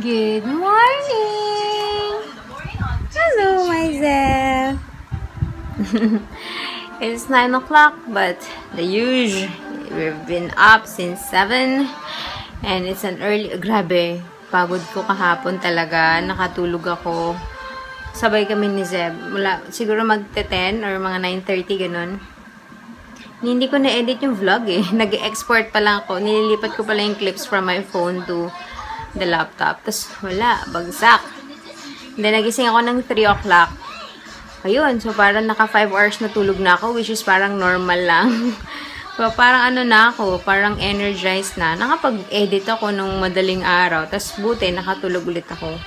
Good morning! Hello, my Zeph! It's 9 o'clock, but the usual. We've been up since 7 and it's an early. Grabe, pagod ko kahapon talaga. Nakatulog ako. Sabay kami ni Zeb. Mula, siguro magte-10 or mga 9:30 ganun. Hindi ko na-edit yung vlog eh. Nag-export pa lang ako. Nililipat ko pala yung clips from my phone to the laptop. Tapos wala, bagsak. Then nagising ako ng 3 o'clock. Ayun, so parang naka 5 hours na tulog na ako, which is parang normal lang. So parang ano na ako, parang energized na. Nakapag-edit ako nung madaling araw. Tapos buti, nakatulog ulit ako.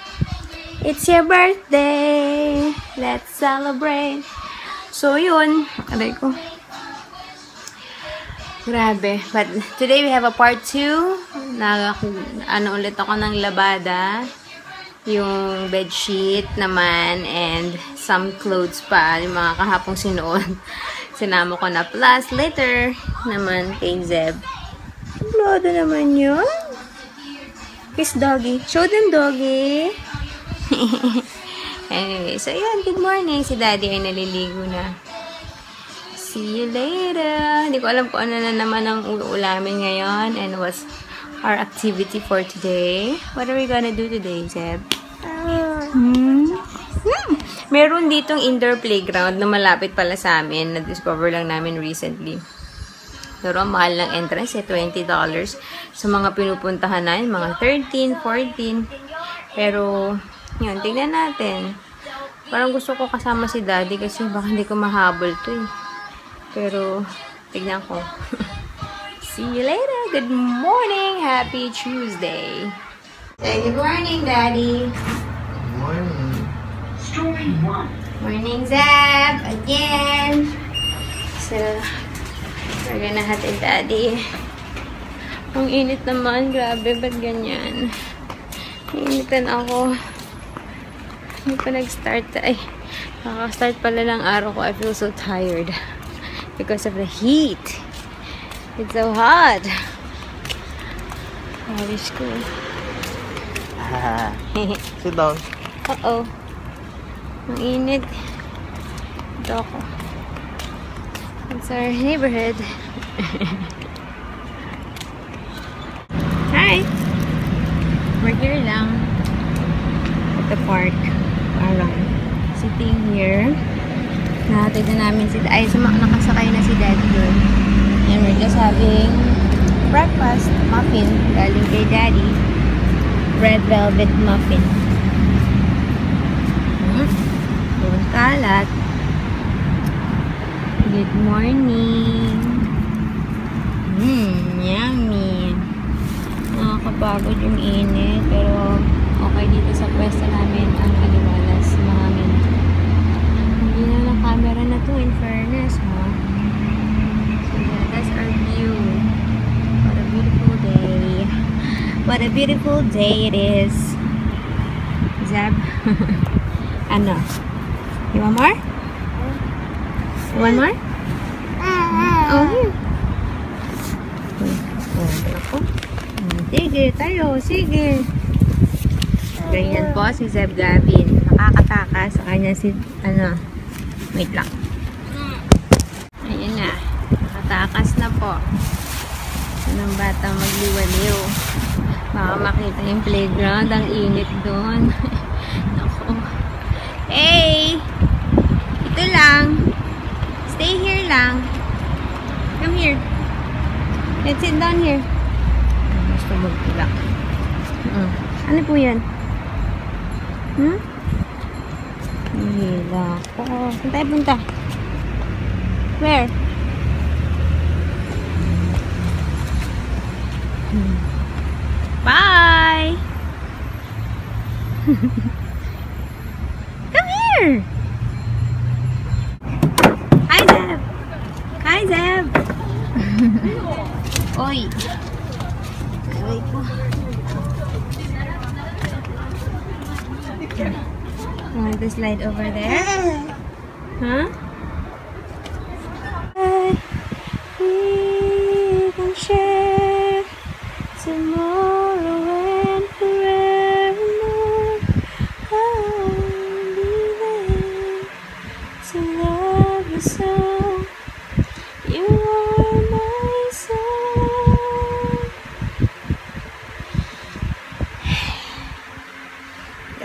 It's your birthday! Let's celebrate! So yun, aray ko. Grabe. But today we have a part 2. Ano ulit ako ng labada. Yung bedsheet naman and some clothes pa. Yung mga kahapong sinuot. Sinama ko na. Plus later naman kay Zeb. Labada naman yun. Kiss doggy. Show them doggy. Anyway, so yun. Good morning. Si daddy ay naliligo na. See you later. Hindi ko alam kung ano na naman ang uulamin ngayon and what's our activity for today. What are we gonna do today, Zeb? Meron ditong indoor playground na malapit pala sa amin. Na-discover lang namin recently. Pero ang mahal ng entrance $20. Sa mga pinupuntahan na yun, mga 13, 14. Pero, yun, tignan natin. Parang gusto ko kasama si daddy kasi baka hindi ko mahabol to eh. Pero, tignan ko. See you later. Good morning. Happy Tuesday. Say good morning, Daddy. Good morning. Story 1. Morning, Zeb. Again. So, we're gonna hatid Daddy. Ang init naman. Grabe, ba't ganyan? Initan ako. Hindi pa nag-start. Ay, nakaka-start pala lang araw ko. I feel so tired. Because of the heat. It's so hot. Pawis ko. Sit down. Uh-oh. Ang init. Ito ako. It's our neighborhood. Hi! We're here lang. At the park. Parang sitting here. Nahatid na namin si Daddy. Ay, nakasakay na si Daddy doon. And we're just having breakfast muffin galing kay Daddy. Red velvet muffin. Doon kalat. Good morning. Yummy. Nakakapagod yung init. Pero okay dito sa pwesto namin ang aliwalas. Mahangin. Hindi na camera na to, in fairness, ha? So, yeah, that's our view. What a beautiful day. What a beautiful day it is. Zeb? Ano? You want more? You want more? Oh, here. Ako. Sige, tayo. Sige. Ganyan po si Zeb Gavin. Nakakatakas sa kanya si, wait lang. Ayan na. Nakatakas na po. Anong bata magliwaliw. Baka makita yung playground. Ang init doon. Ako. Hey! Ito lang. Stay here lang. Come here. Let's sit down here. Gusto magtulak. Ano po yan? Hila ko. Saan tayo punta? Where? Bye! Come here! Hi, Zeb! Hi, Zeb! Oy! Aray ko. You want to slide over there? Huh? We can share tomorrow and forever.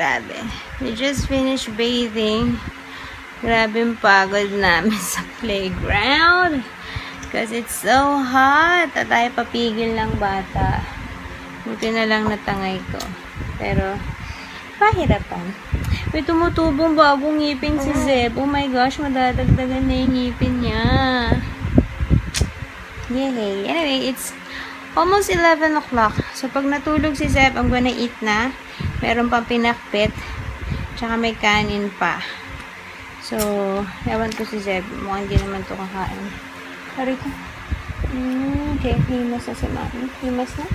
Grabe. We just finished bathing. Grabe yung pagod namin sa playground. Because it's so hot. At tayo papigil ng bata. Buti na lang natangay ko. Pero, pahirapan. May tumutubong bagong ngipin si Zeb. Oh my gosh, madadagdagan na yung ngipin niya. Yay. Anyway, it's almost 11 o'clock. So, pag natulog si Zeb, I'm gonna eat na. Meron pang pinakpit. Tsaka may kanin pa. So, ewan ko si Zeb. Mukhang hindi naman ito kakain. Sorry ko. Okay, himas na si Mami. Himas na.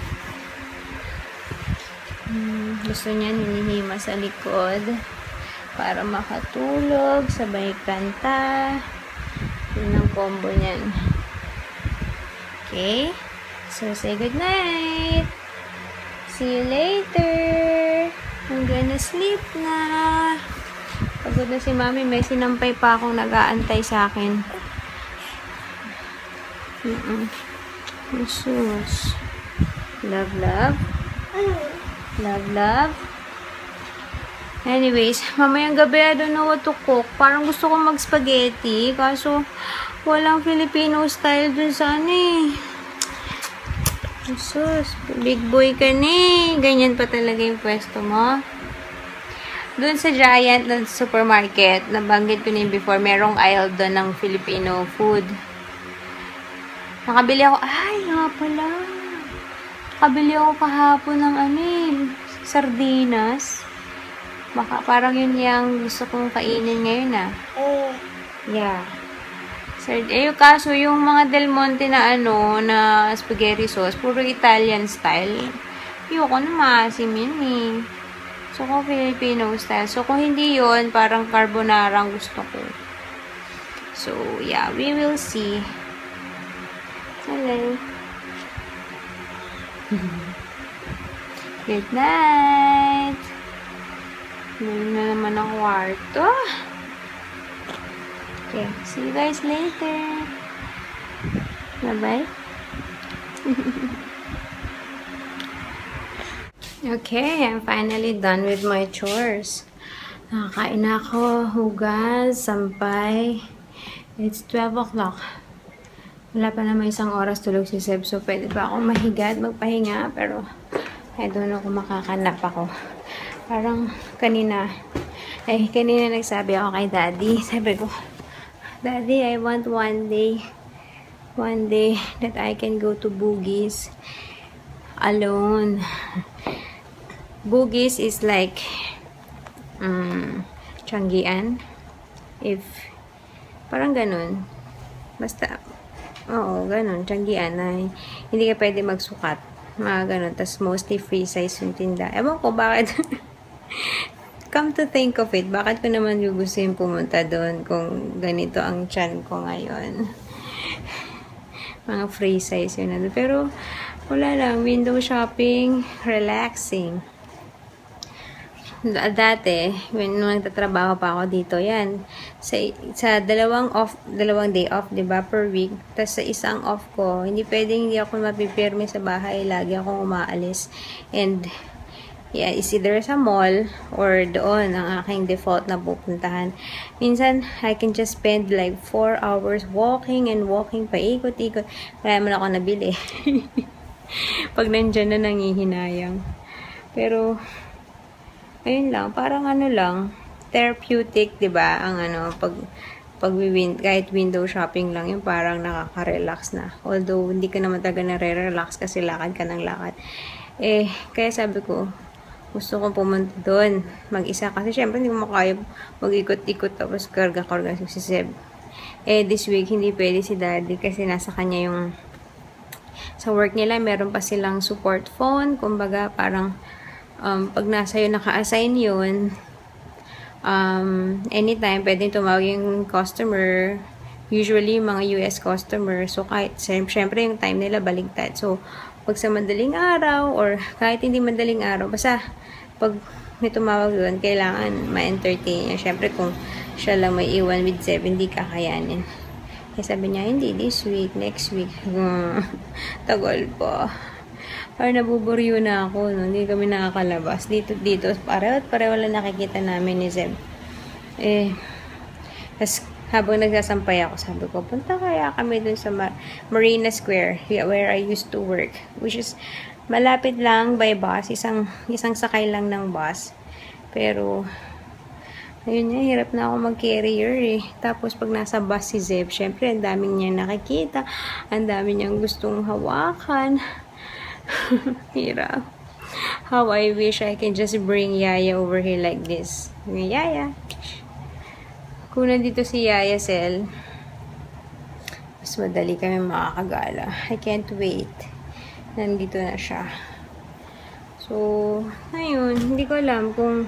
Gusto niya hinihimas sa likod. Para makatulog. Sabay kanta. Yun ang combo niyan. Okay. So, say good night. See you later. I'm gonna sleep na. Pagod na si Mami. May sinampay pa akong nag-aantay sa akin. Jesus. Love, love. Love, love. Anyways, mamayang gabi, I don't know what to cook. Parang gusto kong mag-spaghetti. Kaso, walang Filipino style dun sa ano eh. Jesus, big boy ka ni. Ganyan pa talaga yung pwesto mo. Doon sa Giant na supermarket, nabanggit ko na before, merong aisle doon ng Filipino food. Nakabili ako, ay, nga pala. Nakabili ako kahapon ng sardinas. Baka parang yun yung gusto kong kainin ngayon Yeah. Yung kaso, yung mga Del Monte na na spaghetti sauce, puro Italian style. Ayoko na maasim yun eh. So, kung Filipino style. So, kung hindi yun, parang carbonara ang gusto ko. So, yeah, we will see. Hello. Good night. Meron na naman ang kwarto. Okay, see you guys later. Bye-bye. Okay, I'm finally done with my chores. Nakakain na ako, hugas, sampay. It's 12 o'clock. Wala pa naman isang oras tulog si Seb, so pwede pa akong mahiga at magpahinga, pero I don't know kung makakanap ako. Parang kanina nagsabi ako kay Daddy. Sabi ko, Daddy, I want one day that I can go to Bugis alone. Bugis is like Changian. If parang ganun. Basta oo, ganun. Changian na hindi ka pwede magsukat. Mga ganun. Tas mostly free size yung tinda. Ewan ko bakit. Come to think of it, bakit ko naman gugustuhin pumunta doon kung ganito ang tiyan ko ngayon. Mga free size yun na doon. Pero, wala lang. Window shopping, relaxing. Dati, nung nagtatrabaho pa ako dito, yan. Sa dalawang day off, diba, per week. Tapos sa isang off ko, hindi ako mapipirme sa bahay. Lagi akong umaalis. And, yeah, is either sa mall or doon ang aking default na pupuntahan. Minsan, I can just spend like 4 hours walking paikot-ikot. Kaya man ako nabili. Pag nandyan na nangihinayang. Pero, ayun lang, parang therapeutic, diba? Ang kahit window shopping lang, yung parang nakaka-relax na. Although, hindi ka naman talaga nare-relax kasi lakad ka ng lakad. Kaya sabi ko, gusto kong pumunta doon mag-isa kasi syempre hindi mo makaya mag-ikot-ikot tapos karga-karga si Seb. This week hindi pwede si Daddy kasi nasa kanya yung sa work nila, meron pa silang support phone, kumbaga parang pag nasa yun naka-assign yun, anytime pwedeng tumawag yung customer, usually mga US customer, so kahit syempre yung time nila baligtad. So pag sa madaling araw or kahit hindi madaling araw, basta pag may tumawag doon, kailangan ma-entertain niya. Syempre kung siya lang may iwan with 7, hindi kakayanin. Kaya sabi niya, hindi this week, next week. Tagal pa. Or nabuburyo na ako, no? Hindi kami nakakalabas. Dito, pareho lang nakikita namin ni Zeb. Tas habang nagsasampay ako, sabi ko, punta kaya kami dun sa Marina Square, where I used to work. Which is, malapit lang by bus. Isang sakay lang ng bus. Pero, ayun nga, hirap na ako mag-carrier eh. Tapos, pag nasa bus si Zeb, syempre, ang daming niya nakikita. Ang daming niyang gustong hawakan. Hirap. How I wish I can just bring Yaya over here like this. Yaya. Kung nandito si Yaya Sel, mas madali kami makakagala. I can't wait. Nandito na siya. So, ayun. Hindi ko alam kung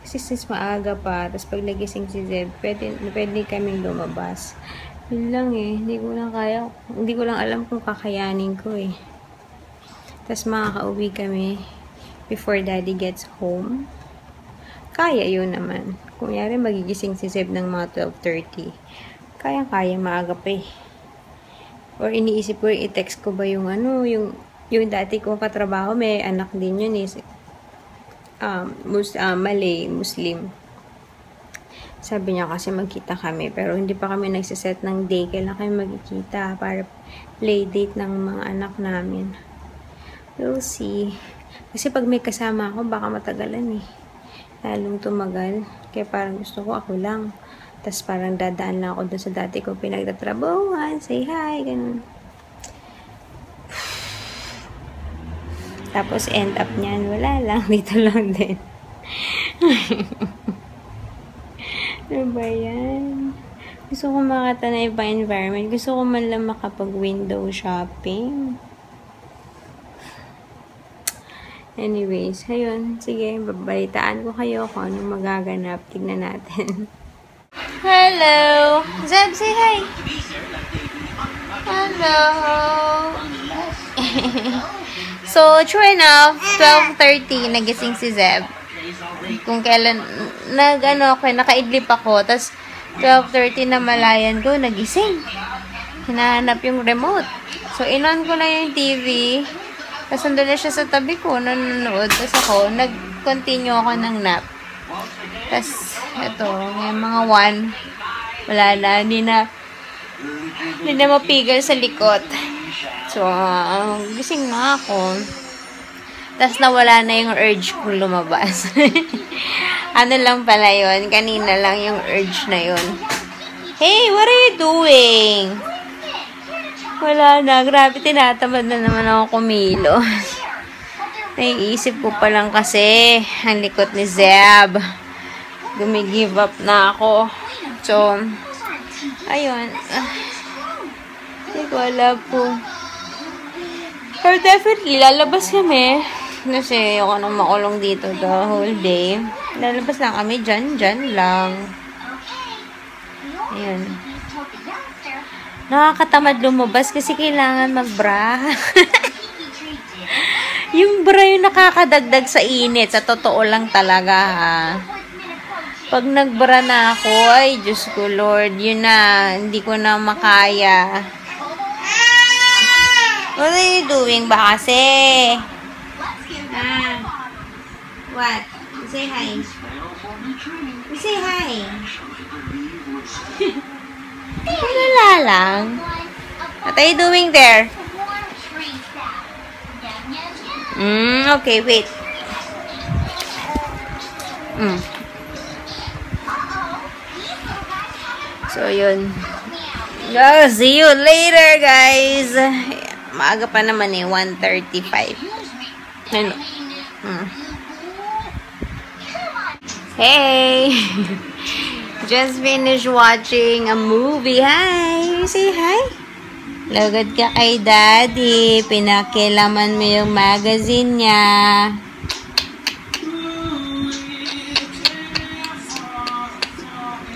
kasi since maaga pa, tapos pag nagising si Zeb, pwede kaming lumabas. Yun lang eh. Hindi ko lang alam kung kakayanin ko eh. Tapos makakauwi kami before Daddy gets home. Kaya yun naman. Kung yari magigising si Zeb ng mga 12:30, kaya maaga pa eh. Or iniisip ko, i-text ko ba yung yung dati kong katrabaho, may anak din yun eh. Malay, Muslim. Sabi niya kasi magkita kami, pero hindi pa kami nagsiset ng day kailan kami magkikita para play date ng mga anak namin. We'll see. Kasi pag may kasama ako, baka matagalan eh. Lalong tumagal. Kaya parang gusto ko ako lang. Tapos parang dadaan lang ako dun sa dati ko pinagtatrabahuan. Say hi, ganun. Tapos end up niyan, wala lang. Dito lang din. Ano ba yan? Gusto ko makata na ibang environment. Gusto ko man lang makapag-window shopping. Anyways, ayun. Sige, babalitaan ko kayo kung anong magaganap. Tignan natin. Hello! Zeb, say hi! Hello! So, true enough, 12:30, nagising si Zeb. Kung kailan, nakaidlip ako, tas 12:30 na malayan ko, nagising. Hinahanap yung remote. So, inon ko na yung TV, tas nandun na siya sa tabi ko, nanonood, tas ako, nag-continue ako ng nap. Tas, ito, yung mga 1, wala na, hindi na mapigil sa likod. So, gising na ako. Tapos nawala na yung urge kong lumabas. Ano lang pala yun? Kanina lang yung urge na yun. Hey, what are you doing? Wala na. Grabe, tinatamad na naman ako kumilos. Naiisip ko pa lang kasi ang likot ni Zeb. Gumigive up na ako. So, ayun. Hindi ko alam po. Pero definitely, lalabas kami. Kasi ako nang makulong dito the whole day. Lalabas lang kami dyan lang. Ayan. Nakakatamad lumabas kasi kailangan mag-bra. Yung bra yung nakakadagdag sa init. Sa totoo lang talaga ha. Pag nag-bra na ako, ay Diyos ko Lord, yun na. Hindi ko na makaya. What are you doing ba kasi? What? Say hi. Say hi. Wala lang. What are you doing there? Okay, wait. So, yun. See you later, guys. Maaga pa naman eh, 1:35. Ano? Hey! Just finished watching a movie. Hi! Say hi! Lagad ka kay Daddy. Pinakilaman mo yung magazine niya.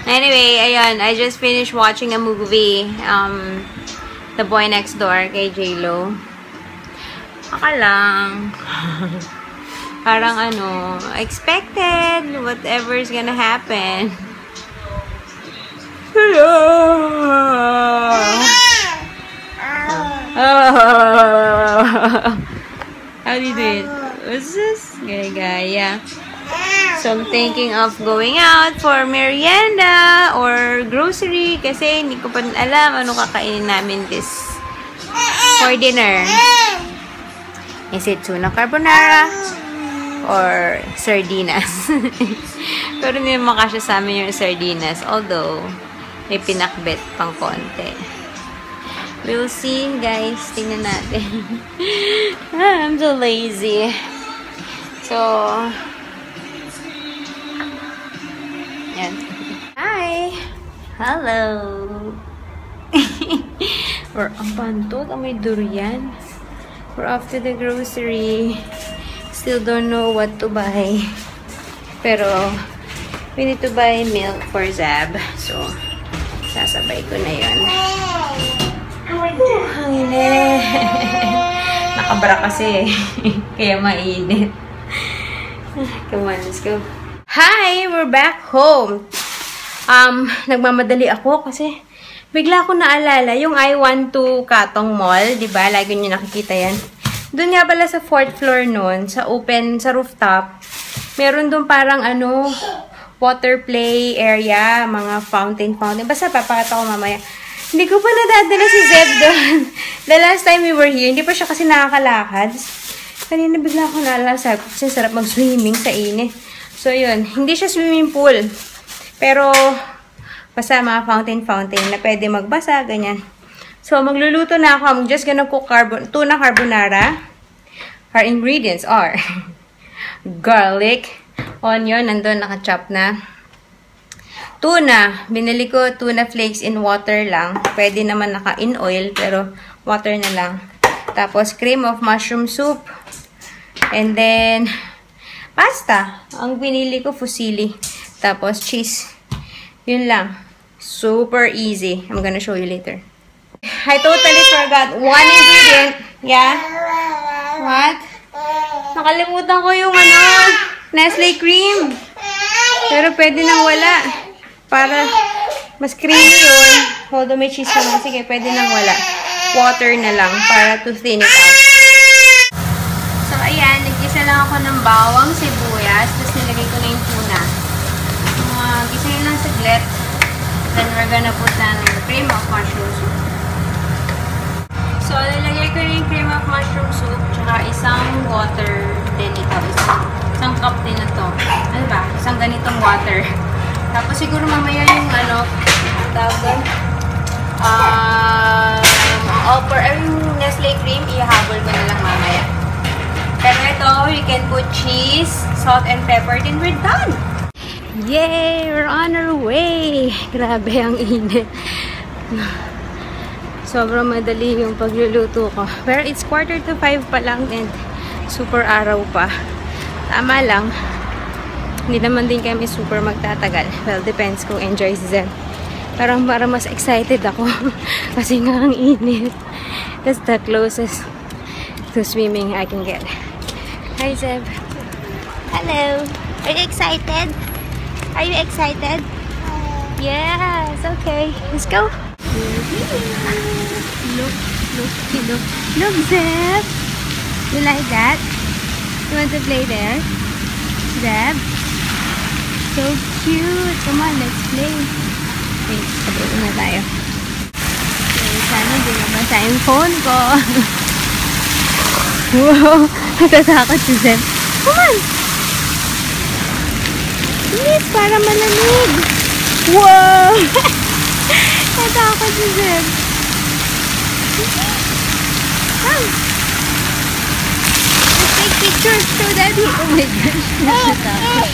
Anyway, ayun. I just finished watching a movie. The Boy Next Door kay J-Lo. Aka lang. Parang expected. Whatever is gonna happen. How do you do it? What's this? Gaya-gaya. So, I'm thinking of going out for merienda or grocery kasi hindi ko pa alam ano kakainin namin for dinner. Is it tuna carbonara or sardinas? Pero hindi naman kasya sa amin yung sardinas. Although, may pinakbet pang konti. We'll see, guys. Tingnan natin. I'm so lazy. So, yan. Hi! Hello! Ang bantog. May durian. We're off to the grocery. Still don't know what to buy. Pero, we need to buy milk for Zab. So, sasabay ko na yun. Hangin. Nakabra kasi. Kaya mainit. Come on, let's go. Hi! We're back home. Nagmamadali ako kasi bigla ko naalala yung I-12 Katong Mall. Diba? Lagi nyo nakikita yan. Doon nga pala sa 4th floor nun, sa rooftop, meron doon parang water play area, mga fountain. Basta papakita ko mamaya. Hindi ko pa nadadala si Zeb doon. The last time we were here, hindi pa siya kasi nakakalakad. Kanina bigla ko naalala, sabi ko kasi sarap mag-swimming sa init. So yun, hindi siya swimming pool. Pero, basta mga fountain na pwede magbasa, ganyan. So, magluluto na ako. I'm just gonna cook tuna carbonara. Our ingredients are garlic, onion, nandun nakachop na. Tuna, binili ko tuna flakes in water lang. Pwede naman in oil, pero water na lang. Tapos, cream of mushroom soup. And then, pasta. Ang binili ko, fusilli. Tapos, cheese. Yun lang. Super easy. I'm gonna show you later. I totally forgot one ingredient. Yeah? What? Nakalimutan ko yung Nestle cream. Pero pwede nang wala. Para mas creamy yun. Although may cheese naman. Sige, pwede nang wala. Water na lang para to thin it out. So, ayan. Nag-isa lang ako ng bawang, sibuyas. Tapos nilagay ko na yung tuna. Gisayin lang saglit. Then, we're gonna put na yung cream of mushroom soup. So, nilagay ko na yung cream of mushroom soup. Tsaka isang water din ito. Isang cup din na to. Ano ba? Isang ganitong water. Tapos, siguro mamaya yung tawag doon. Yung Nestle cream, ihabol ko na lang mamaya. Pero ito, you can put cheese, salt, and pepper. Then, we're done! Yay! We're on our way! Grabe, ang init. Sobrang madali yung pagluluto ko. Pero it's 4:45 pa lang and super araw pa. Tama lang. Hindi naman din kami super magtatagal. Well, depends kung enjoy si Zeb. Parang para mas excited ako. Kasi nga ang init. That's the closest to swimming I can get. Hi, Zeb. Hello. Are you excited? Are you excited? Yes, okay. Let's go. Look, Zeb. You like that? You want to play there? Zeb? So cute. Come on, let's play. Wait, sabihin na tayo. Okay, sana hindi nabasa yung phone ko. Wow, natatakot si Zeb. Come on! Bilis, para malamig. Wow! Natakot si Zeb. Come! Let's take pictures. Show Daddy. Oh my gosh. Natakot.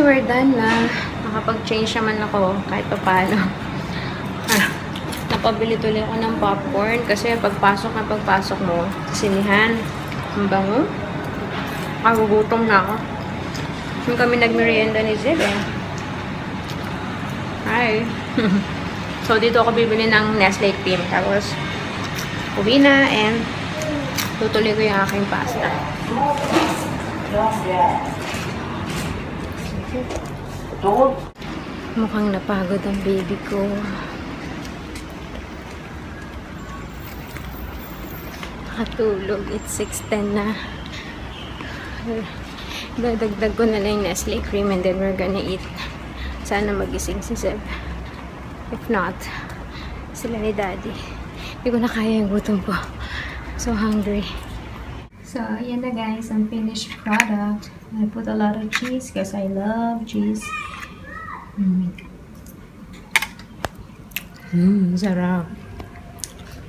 we're done na. Nakapag-change naman ako kahit pa paano. Napabili tuloy ako ng popcorn kasi pagpasok mo sa sinihan, ang bango. Magugutom na ako. Yung kami nagmerienda ni Zeb eh. Hi. So, dito ako bibili ng Nestle cream. Tapos, uwi na and tutuloy ko yung aking pasta. Mukhang napagod ang baby ko. Nakatulog. It's 6:10 na. Dadagdag ko na lang yung Nestle cream and then we're gonna eat. Sana magising si Zeb. If not, sila ni Daddy. Hindi ko na kaya yung gutom ko. So hungry. So, yan na guys, ang finished product. I put a lot of cheese because I love cheese. Sarap.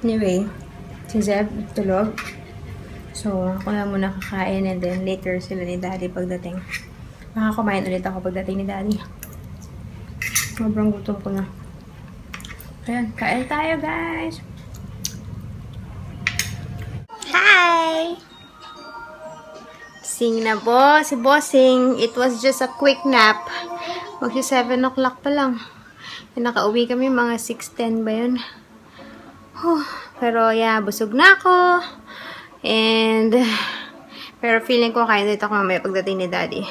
Anyway, si Zeb tulog. So, ako na muna kakain and then later sila ni Daddy pagdating. Makakakumain ulit ako pagdating ni Daddy. Sobrang gutom ko na. Ayan, kain tayo guys! Hi! Sing na po si Bossing. It was just a quick nap. Magsi 7 o'clock pa lang. Nakauwi kami mga 6:10 ba yun? Pero yeah, busog na ako. And pero feeling ko kain dito ako mamaya pagdating ni Daddy.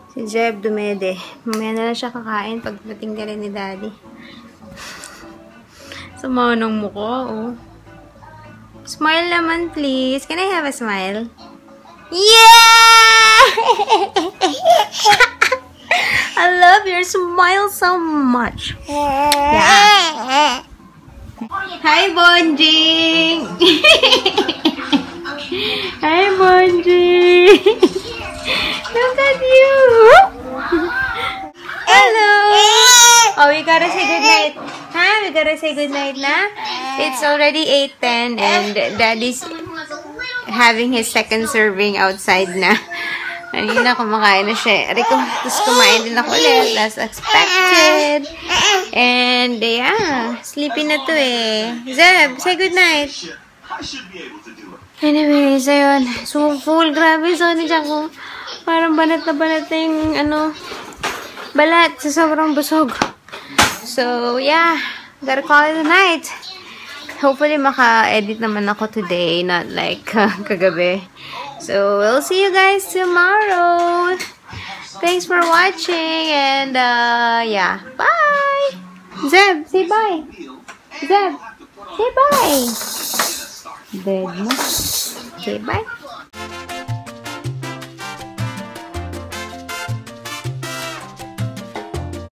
Si Zeb dumede. Mamaya na lang siya kakain pagdating ka rin ni Daddy. Sama ng mukha, oh. Smile naman, please. Can I have a smile? Yeah! I love your smile so much. Yeah. Hi, Bonjing! Hi, Bonjing! Look at you! Hello! Oh, we gotta say goodnight. Huh? We gotta say goodnight na? It's already 8:10 and Daddy's having his second serving outside na. Kanina kumakain na siya. Tapos kumain din ako ulit as expected. And yeah, sleepy na to eh. Zeb, say goodnight. Anyways, ayun. So full. Grabe, so niya ko. Parang banat na yung balat sa sobrang busog. So yeah, gotta call it a night. Hopefully maka-edit naman ako today, not like kagabi. So we'll see you guys tomorrow. Thanks for watching and yeah, bye. Zeb, say bye. Zeb, say bye. Dead mo. Say bye.